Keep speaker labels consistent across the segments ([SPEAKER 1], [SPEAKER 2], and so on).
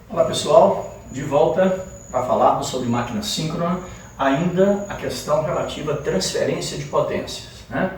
[SPEAKER 1] Olá pessoal, de volta para falarmos sobre máquina síncrona, ainda a questão relativa à transferência de potências, né?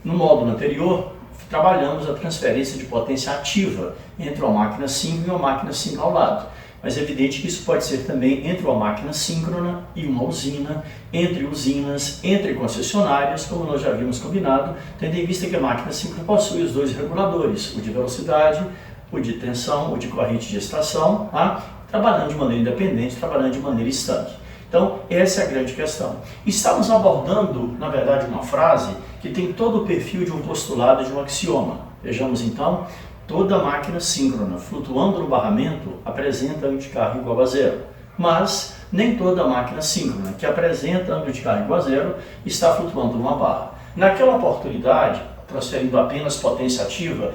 [SPEAKER 1] No módulo anterior, trabalhamos a transferência de potência ativa entre uma máquina síncrona e uma máquina síncrona ao lado. Mas é evidente que isso pode ser também entre uma máquina síncrona e uma usina, entre usinas, entre concessionárias, como nós já havíamos combinado, tendo em vista que a máquina síncrona possui os dois reguladores, o de velocidade, o de tensão, o de corrente de extração, tá? Trabalhando de maneira independente, trabalhando de maneira estanque. Então, essa é a grande questão. Estamos abordando, na verdade, uma frase que tem todo o perfil de um postulado de um axioma. Vejamos então, toda máquina síncrona flutuando no barramento apresenta ângulo de carga igual a zero. Mas nem toda máquina síncrona que apresenta ângulo de carga igual a zero está flutuando numa barra. Naquela oportunidade, transferindo apenas potência ativa,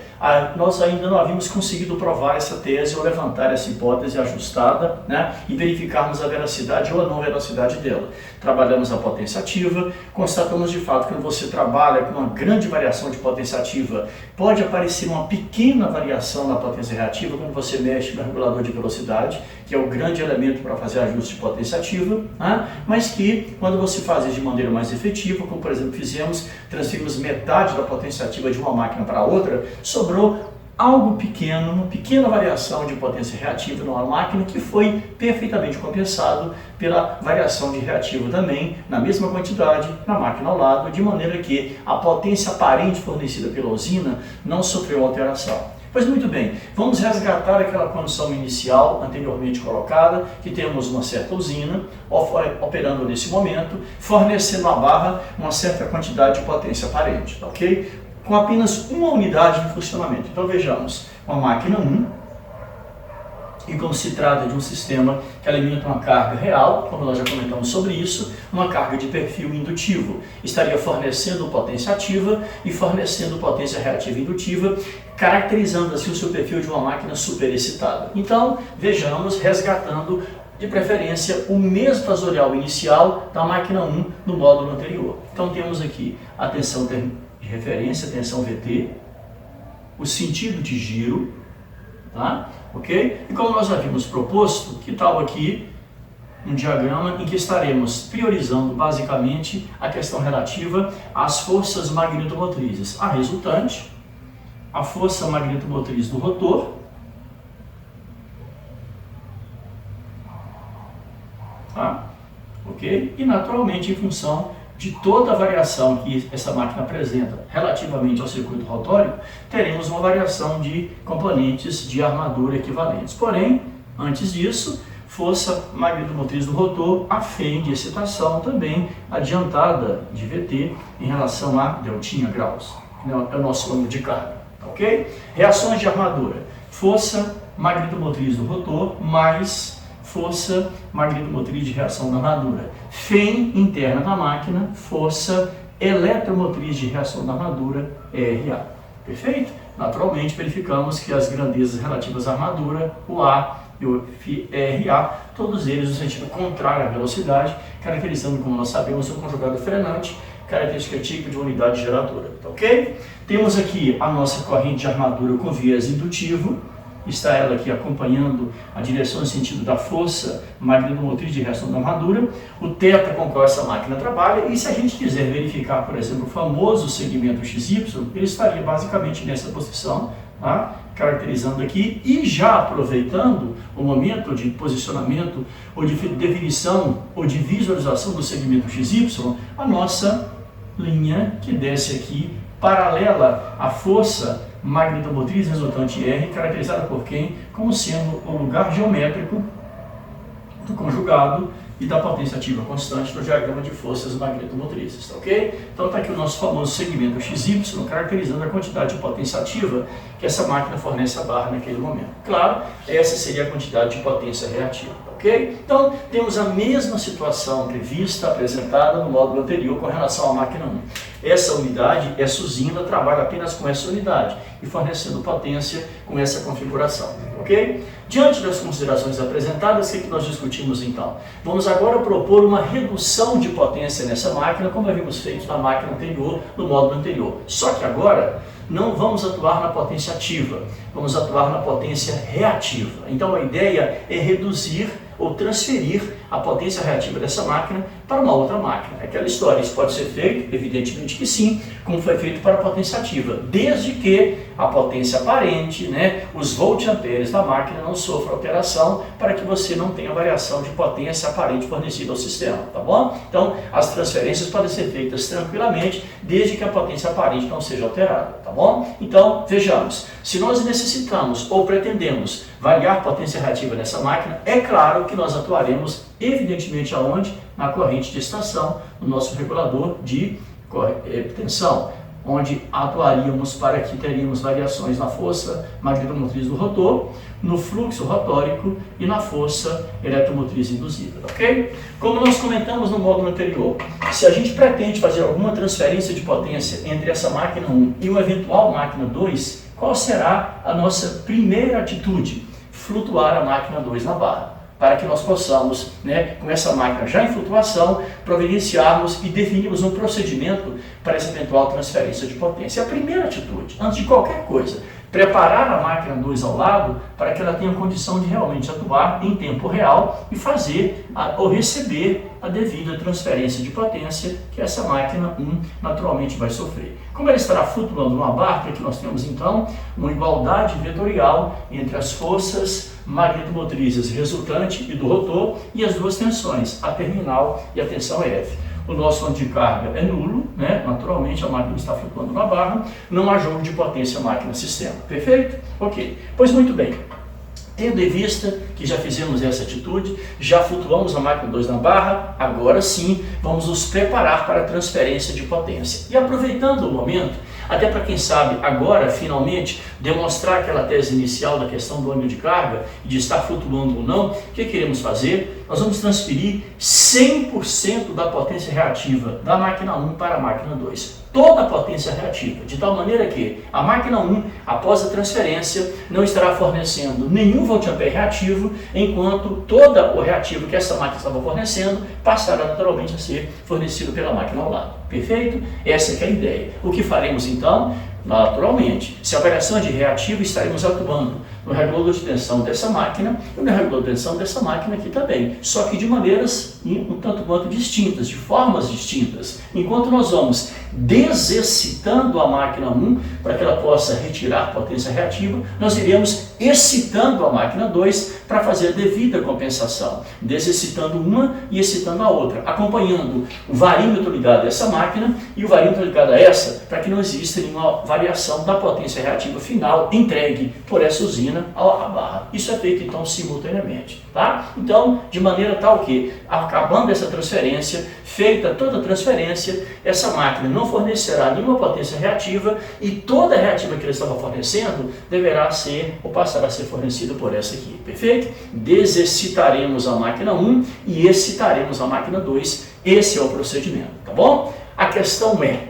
[SPEAKER 1] nós ainda não havíamos conseguido provar essa tese ou levantar essa hipótese ajustada, né, e verificarmos a veracidade ou a não veracidade dela. Trabalhamos a potência ativa, constatamos de fato que quando você trabalha com uma grande variação de potência ativa, pode aparecer uma pequena variação na potência reativa quando você mexe no regulador de velocidade, que é o grande elemento para fazer ajuste de potência ativa, né, mas que quando você faz isso de maneira mais efetiva, como por exemplo fizemos, transferimos metade da potência ativa de uma máquina para outra, sobrou algo pequeno, uma pequena variação de potência reativa numa máquina que foi perfeitamente compensado pela variação de reativa também, na mesma quantidade, na máquina ao lado, de maneira que a potência aparente fornecida pela usina não sofreu alteração. Pois muito bem, vamos resgatar aquela condição inicial anteriormente colocada, que temos uma certa usina operando nesse momento, fornecendo à barra uma certa quantidade de potência aparente, ok? Com apenas uma unidade de funcionamento. Então vejamos, uma máquina 1, e como se trata de um sistema que alimenta uma carga real, como nós já comentamos sobre isso, uma carga de perfil indutivo, estaria fornecendo potência ativa e fornecendo potência reativa indutiva, caracterizando assim o seu perfil de uma máquina superexcitada. Então, vejamos, resgatando de preferência o mesmo fasorial inicial da máquina 1 no módulo anterior. Então temos aqui a tensão de referência, tensão VT, o sentido de giro, tá? Ok? E como nós havíamos proposto, que tal aqui um diagrama em que estaremos priorizando basicamente a questão relativa às forças magnetomotrizes. A resultante, a força magnetomotriz do rotor, tá? Ok? E naturalmente em função de toda a variação que essa máquina apresenta relativamente ao circuito rotório, teremos uma variação de componentes de armadura equivalentes. Porém, antes disso, força magnetomotriz do rotor, a fém de excitação também adiantada de VT em relação a deltinha graus, é o nosso ângulo de carga, ok? Reações de armadura, força magnetomotriz do rotor mais força magnetomotriz de reação da armadura. Fém interna da máquina, força eletromotriz de reação da armadura, RA. Perfeito? Naturalmente, verificamos que as grandezas relativas à armadura, o A e o RA, todos eles no sentido contrário à velocidade, caracterizando, como nós sabemos, o conjugado frenante, característica típica de uma unidade geradora. Tá ok? Temos aqui a nossa corrente de armadura com viés indutivo, está ela aqui acompanhando a direção e sentido da força magnetomotriz de reação da armadura, o θ com qual essa máquina trabalha, e se a gente quiser verificar, por exemplo, o famoso segmento XY, ele estaria basicamente nessa posição, tá? Caracterizando aqui e já aproveitando o momento de posicionamento ou de definição ou de visualização do segmento XY, a nossa linha que desce aqui paralela à força magnetomotriz resultante R, caracterizada por quem? Como sendo o lugar geométrico do conjugado e da potência ativa constante do diagrama de forças magnetomotrizes, tá ok? Então está aqui o nosso famoso segmento XY, caracterizando a quantidade de potência ativa que essa máquina fornece à barra naquele momento. Claro, essa seria a quantidade de potência reativa, tá ok? Então temos a mesma situação prevista, apresentada no módulo anterior com relação à máquina 1. Essa unidade, essa usina, trabalha apenas com essa unidade e fornecendo potência com essa configuração, ok? Diante das considerações apresentadas, o que nós discutimos então? Vamos agora propor uma redução de potência nessa máquina, como havíamos feito na máquina anterior, no módulo anterior. Só que agora não vamos atuar na potência ativa, vamos atuar na potência reativa. Então a ideia é reduzir ou transferir a potência reativa dessa máquina para uma outra máquina. Aquela história, isso pode ser feito? Evidentemente que sim, como foi feito para a potência ativa, desde que a potência aparente, os volt-amperes da máquina não sofram alteração para que você não tenha variação de potência aparente fornecida ao sistema, tá bom? Então, as transferências podem ser feitas tranquilamente, desde que a potência aparente não seja alterada, tá bom? Então, vejamos, se nós necessitamos ou pretendemos variar potência reativa nessa máquina, é claro que nós atuaremos, evidentemente, aonde? Na corrente de estação, no nosso regulador de tensão, onde atuaríamos para que teríamos variações na força magnetomotriz do rotor, no fluxo rotórico e na força eletromotriz induzida, ok? Como nós comentamos no módulo anterior, se a gente pretende fazer alguma transferência de potência entre essa máquina 1 e uma eventual máquina 2, qual será a nossa primeira atitude? Flutuar a máquina 2 na barra, para que nós possamos, com essa máquina já em flutuação, providenciarmos e definirmos um procedimento para essa eventual transferência de potência. A primeira atitude, antes de qualquer coisa, preparar a máquina 2 ao lado para que ela tenha condição de realmente atuar em tempo real e fazer ou receber a devida transferência de potência que essa máquina 1 naturalmente vai sofrer. Como ela estará flutuando numa barra, que nós temos então uma igualdade vetorial entre as forças magnetomotrizes resultante e do rotor e as duas tensões, a terminal e a tensão F. O nosso ângulo de carga é nulo, naturalmente a máquina está flutuando na barra, não há jogo de potência máquina-sistema. Perfeito? Ok. Pois muito bem. Tendo em vista que já fizemos essa atitude, já flutuamos a máquina 2 na barra, agora sim vamos nos preparar para a transferência de potência. E aproveitando o momento, até para quem sabe agora, finalmente, demonstrar aquela tese inicial da questão do ângulo de carga e de estar flutuando ou não, o que queremos fazer? Nós vamos transferir 100% da potência reativa da máquina 1 para a máquina 2. Toda a potência reativa, de tal maneira que a máquina 1, após a transferência, não estará fornecendo nenhum volt-ampere reativo, enquanto todo o reativo que essa máquina estava fornecendo passará naturalmente a ser fornecido pela máquina ao lado. Perfeito? Essa é a ideia. O que faremos então? Naturalmente, se a variação é de reativo, estaremos atuando no regulador de tensão dessa máquina e no regulador de tensão dessa máquina aqui também, só que de maneiras um tanto quanto distintas, de formas distintas. Enquanto nós vamos desexcitando a máquina 1 para que ela possa retirar potência reativa, nós iremos excitando a máquina 2 para fazer a devida compensação, desexcitando uma e excitando a outra, acompanhando o varímetro ligado a essa máquina e o varímetro ligado a essa, para que não exista nenhuma variação da potência reativa final entregue por essa usina à barra. Isso é feito então simultaneamente, tá? Então, de maneira tal que, acabando essa transferência, feita toda a transferência, essa máquina não fornecerá nenhuma potência reativa e toda a reativa que ela estava fornecendo deverá ser ou passará a ser fornecida por essa aqui, perfeito? Desexcitaremos a máquina 1 e excitaremos a máquina 2, esse é o procedimento, tá bom? A questão é,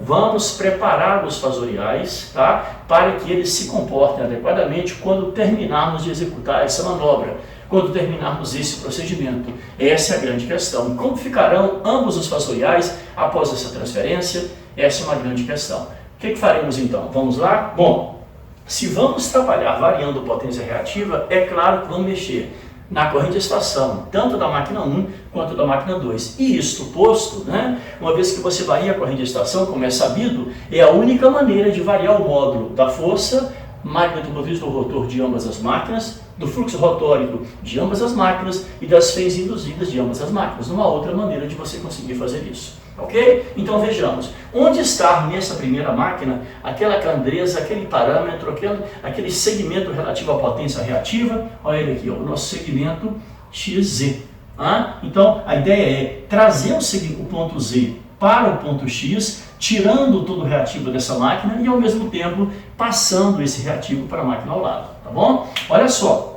[SPEAKER 1] vamos preparar os fasoriais, tá? Para que eles se comportem adequadamente quando terminarmos de executar essa manobra, quando terminarmos esse procedimento. Essa é a grande questão. Como ficarão ambos os fasoriais após essa transferência? Essa é uma grande questão. O que faremos então? Vamos lá? Bom, se vamos trabalhar variando a potência reativa, é claro que vamos mexer na corrente de estação, tanto da máquina 1 quanto da máquina 2. E isto posto, uma vez que você varia a corrente de estação, como é sabido, é a única maneira de variar o módulo da força magnetomotriz do rotor de ambas as máquinas, do fluxo rotórico de ambas as máquinas e das feias induzidas de ambas as máquinas. Não há outra maneira de você conseguir fazer isso. Ok? Então vejamos, onde está nessa primeira máquina aquela grandeza, aquele parâmetro, aquele segmento relativo à potência reativa? Olha ele aqui, o nosso segmento XZ. Então a ideia é trazer o ponto Z para o ponto X, tirando todo o reativo dessa máquina e ao mesmo tempo passando esse reativo para a máquina ao lado, tá bom? Olha só,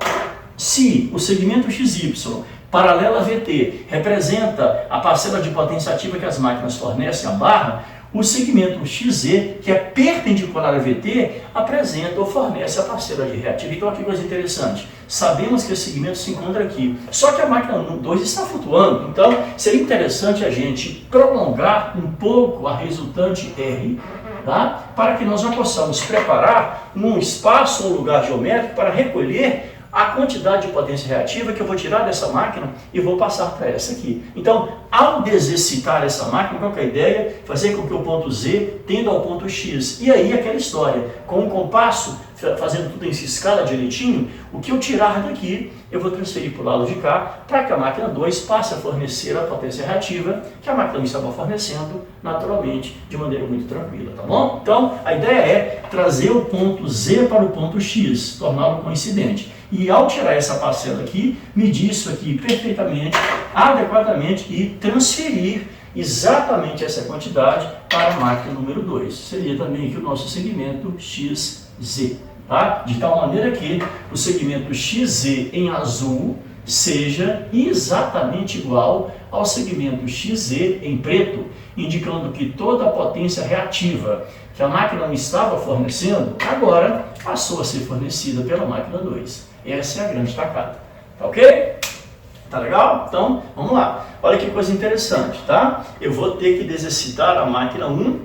[SPEAKER 1] se o segmento XY paralelo a VT representa a parcela de potência ativa que as máquinas fornecem à barra, o segmento XZ, que é perpendicular a VT, apresenta ou fornece a parcela de reativa. Então, aqui coisa interessante, sabemos que esse segmento se encontra aqui, só que a máquina 2 está flutuando, então seria interessante a gente prolongar um pouco a resultante R, tá? Para que nós já possamos preparar um espaço, um lugar geométrico para recolher a quantidade de potência reativa que eu vou tirar dessa máquina e vou passar para essa aqui. Então, ao desexcitar essa máquina, qual que é a ideia? Fazer com que o ponto Z tenda ao ponto X. E aí aquela história, com o compasso, fazendo tudo em escala direitinho, o que eu tirar daqui, eu vou transferir para o lado de cá, para que a máquina 2 passe a fornecer a potência reativa que a máquina 1 estava fornecendo, naturalmente, de maneira muito tranquila, tá bom? Então, a ideia é trazer o ponto Z para o ponto X, torná-lo coincidente. E ao tirar essa parcela aqui, medir isso aqui perfeitamente, adequadamente e transferir exatamente essa quantidade para a máquina número 2. Seria também aqui o nosso segmento XZ, tá? De tal maneira que o segmento XZ em azul seja exatamente igual ao segmento XZ em preto, indicando que toda a potência reativa que a máquina 1 estava fornecendo, agora passou a ser fornecida pela máquina 2. Essa é a grande tacada, tá ok? Tá legal? Então, vamos lá. Olha que coisa interessante, tá? Eu vou ter que desexcitar a máquina 1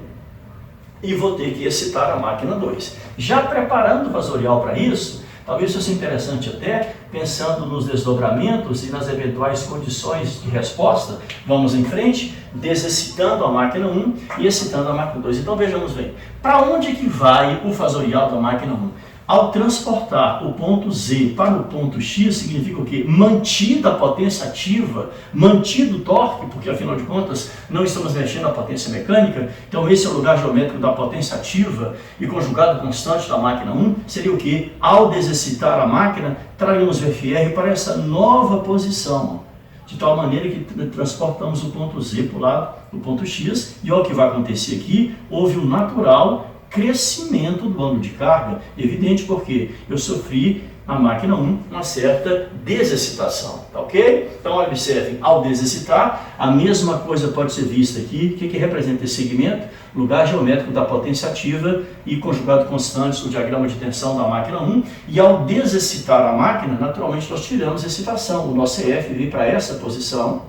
[SPEAKER 1] e vou ter que excitar a máquina 2. Já preparando o vasorial para isso, talvez fosse interessante até, pensando nos desdobramentos e nas eventuais condições de resposta, vamos em frente, desexcitando a máquina 1 e excitando a máquina 2. Então vejamos bem, para onde que vai o vasorial da máquina 1? Ao transportar o ponto Z para o ponto X, significa o quê? Mantida a potência ativa, mantido o torque, porque afinal de contas não estamos mexendo a potência mecânica, então esse é o lugar geométrico da potência ativa e conjugado constante da máquina 1, seria o quê? Ao desexcitar a máquina, traremos o FR para essa nova posição, de tal maneira que transportamos o ponto Z para o lado do ponto X, e olha o que vai acontecer aqui, houve um natural crescimento do ângulo de carga, evidente porque eu sofri na máquina 1 uma certa desexcitação, tá ok? Então observem, ao desexcitar, a mesma coisa pode ser vista aqui. O que representa esse segmento? Lugar geométrico da potência ativa e conjugado constantes, o diagrama de tensão da máquina 1, e ao desexcitar a máquina, naturalmente nós tiramos a excitação, o nosso EF vem para essa posição,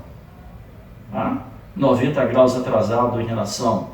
[SPEAKER 1] tá? 90 graus atrasado em relação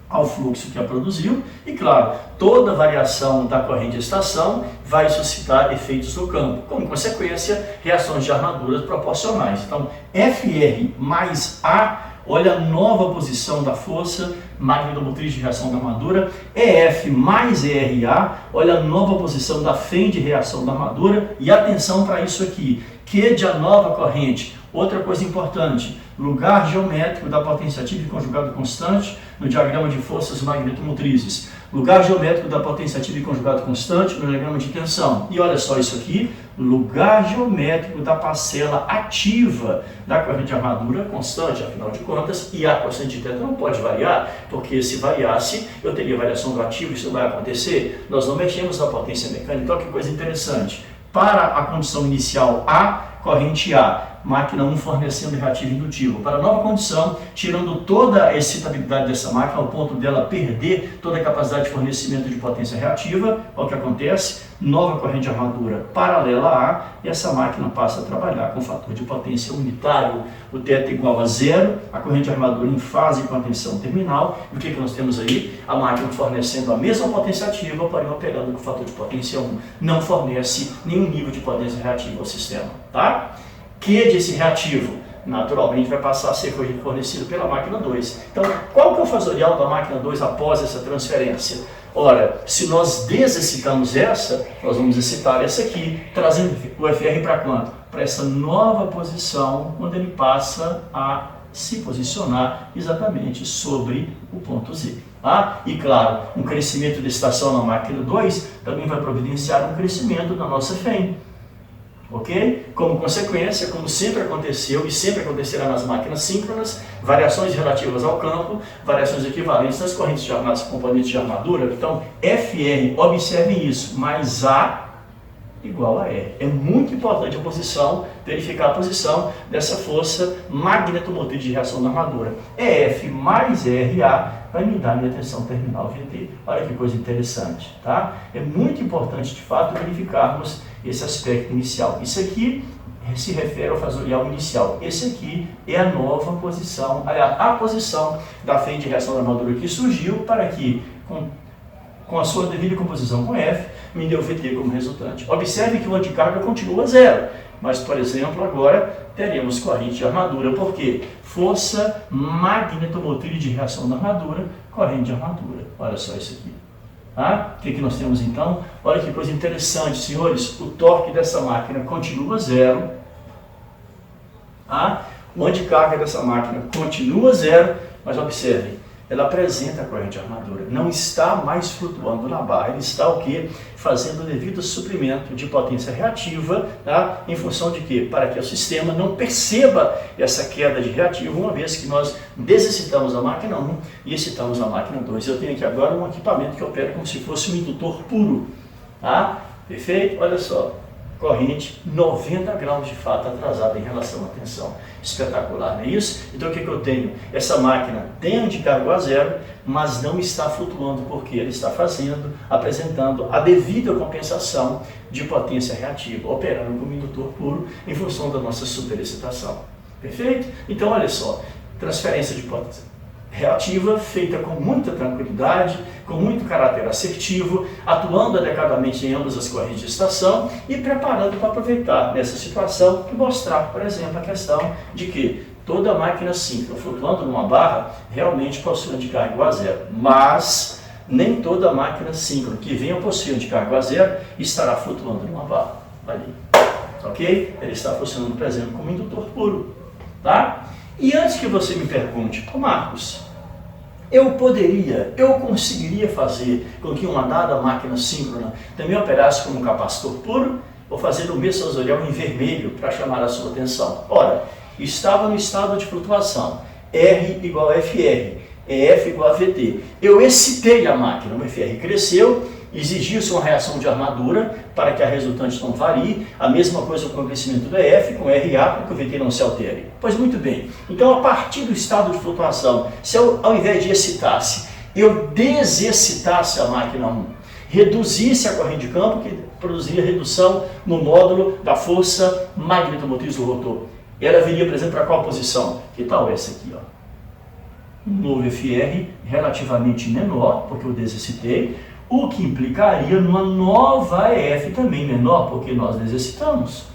[SPEAKER 1] ao fluxo que a produziu, e claro, toda variação da corrente de estação vai suscitar efeitos no campo, como consequência, reações de armaduras proporcionais. Então, FR mais A, olha a nova posição da força magnetomotriz de reação da armadura, EF mais ERA, olha a nova posição da fém de reação da armadura, e atenção para isso aqui, Q de a nova corrente. Outra coisa importante, lugar geométrico da potência ativa e conjugado constante no diagrama de forças magnetomotrizes. Lugar geométrico da potência ativa e conjugado constante no diagrama de tensão. E olha só isso aqui, lugar geométrico da parcela ativa da corrente de armadura constante, afinal de contas, e a quociente de θ não pode variar, porque se variasse, eu teria variação do ativo, isso não vai acontecer. Nós não mexemos na potência mecânica, então que coisa interessante. Para a condição inicial A, corrente A, máquina 1 fornecendo reativo indutivo. Para a nova condição, tirando toda a excitabilidade dessa máquina, ao ponto dela perder toda a capacidade de fornecimento de potência reativa, o que acontece? Nova corrente de armadura paralela a A, e essa máquina passa a trabalhar com fator de potência unitário, o θ igual a zero, a corrente de armadura em fase com a tensão terminal. E o que nós temos aí? A máquina fornecendo a mesma potência ativa, porém operando com fator de potência 1. Não fornece nenhum nível de potência reativa ao sistema, tá? Que desse reativo, naturalmente, vai passar a ser fornecido pela máquina 2. Então, qual que é o fasorial da máquina 2 após essa transferência? Ora, se nós desexcitamos essa, nós vamos excitar essa aqui, trazendo o FR para quanto? Para essa nova posição, onde ele passa a se posicionar exatamente sobre o ponto Z. Tá? E claro, um crescimento de estação na máquina 2 também vai providenciar um crescimento da nossa fém. Ok? Como consequência, como sempre aconteceu e sempre acontecerá nas máquinas síncronas, variações relativas ao campo, variações equivalentes nas correntes de armaduras, componentes de armadura. Então, FR, observem isso, mais A igual a R. É muito importante a posição, verificar a posição dessa força magnetomotriz de reação da armadura. EF mais RA vai me dar minha tensão terminal VT. Olha que coisa interessante, tá? É muito importante, de fato, verificarmos esse aspecto inicial. Isso aqui se refere ao fasorial inicial. Esse aqui é a nova posição, a posição da fenda de reação da armadura que surgiu para que, com a sua devida composição com F, me dê o VT como resultante. Observe que o anticarga continua zero, mas, por exemplo, agora teremos corrente de armadura, porque força magnetomotriz de reação da armadura, corrente de armadura. Olha só isso aqui. O que nós temos então? Olha que coisa interessante, senhores, o torque dessa máquina continua zero, o anticarga dessa máquina continua zero, mas observem, ela apresenta a corrente de armadura, não está mais flutuando na barra, ele está o quê? Fazendo o devido suprimento de potência reativa, em função de quê? Para que o sistema não perceba essa queda de reativo, uma vez que nós desexcitamos a máquina 1 e excitamos a máquina 2. Eu tenho aqui agora um equipamento que opera como se fosse um indutor puro, Perfeito? Olha só. Corrente 90 graus de fato atrasada em relação à tensão. Espetacular, não é isso? Então o que eu tenho? Essa máquina tem anticargo a zero, mas não está flutuando porque ela está apresentando a devida compensação de potência reativa, operando como indutor puro em função da nossa superexcitação. Perfeito? Então olha só, transferência de potência reativa feita com muita tranquilidade, com muito caráter assertivo, atuando adequadamente em ambas as correntes de estação e preparando para aproveitar nessa situação e mostrar, por exemplo, a questão de que toda máquina síncrona flutuando numa barra realmente possui anticargo a zero, mas nem toda máquina síncrona que venha possuir anticargo a zero estará flutuando numa barra. Ali. Ok? Ele está funcionando, por exemplo, como indutor puro. E antes que você me pergunte, Marcos, eu conseguiria fazer com que uma dada máquina síncrona também operasse como um capacitor puro? Vou fazer o mesmo sensorial em vermelho para chamar a sua atenção. Ora, estava no estado de flutuação, R igual a FR, EF igual a VT. Eu excitei a máquina, o FR cresceu, exigiu-se uma reação de armadura para que a resultante não varie, a mesma coisa com o crescimento do EF, com RA, para que o VT não se altere. Pois muito bem, então a partir do estado de flutuação, se eu, ao invés de excitasse, eu desexcitasse a máquina 1, reduzisse a corrente de campo, que produziria redução no módulo da força magnetomotriz do rotor. Ela viria, por exemplo, para qual posição? Que tal essa aqui? Um novo FR relativamente menor, porque eu desexcitei, o que implicaria numa nova EF também menor, porque nós desexcitamos.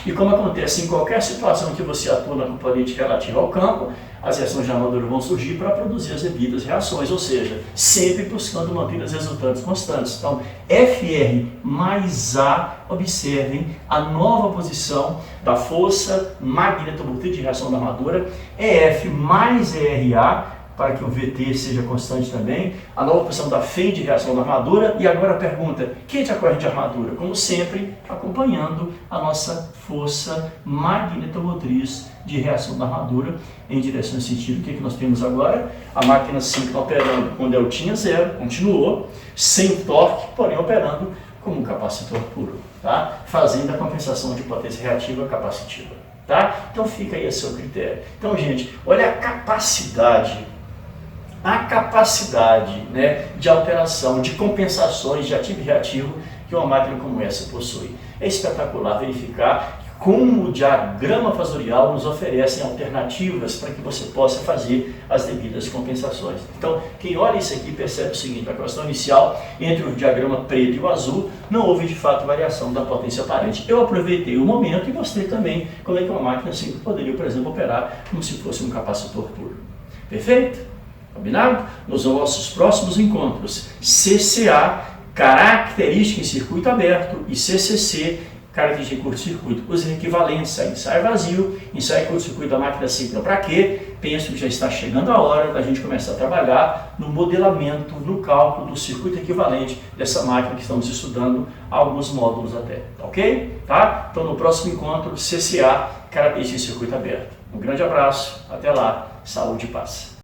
[SPEAKER 1] E como acontece em qualquer situação que você atua na componente relativa ao campo, as reações de armadura vão surgir para produzir as devidas reações, ou seja, sempre buscando manter as resultantes constantes. Então, FR mais A, observem a nova posição da força magnetomotriz de reação da armadura, EF mais ERA, para que o VT seja constante também, a nova posição da fenda de reação da armadura, e agora a pergunta, que é a corrente de armadura? Como sempre, acompanhando a nossa força magnetomotriz de reação da armadura em direção ao sentido. O que nós temos agora? A máquina síncrona operando com deltinha zero, continuou, sem torque, porém operando como um capacitor puro, fazendo a compensação de potência reativa capacitiva. Então fica aí a seu critério. Então, gente, olha a capacidade de alteração, de compensações de ativo e reativo que uma máquina como essa possui. É espetacular verificar como o diagrama fasorial nos oferece alternativas para que você possa fazer as devidas compensações. Então, quem olha isso aqui percebe o seguinte: a questão inicial entre o diagrama preto e o azul, não houve de fato variação da potência aparente. Eu aproveitei o momento e mostrei também como é que uma máquina assim poderia, por exemplo, operar como se fosse um capacitor puro. Perfeito? Combinado? Nos nossos próximos encontros, CCA, característica em circuito aberto, e CCC, característica em curto-circuito. Os equivalentes a ensaio vazio, ensaio curto-circuito da máquina síncrona. Para quê? Penso que já está chegando a hora da gente começar a trabalhar no modelamento, no cálculo do circuito equivalente dessa máquina que estamos estudando, alguns módulos até. Ok? Então, no próximo encontro, CCA, característica em circuito aberto. Um grande abraço, até lá, saúde e paz.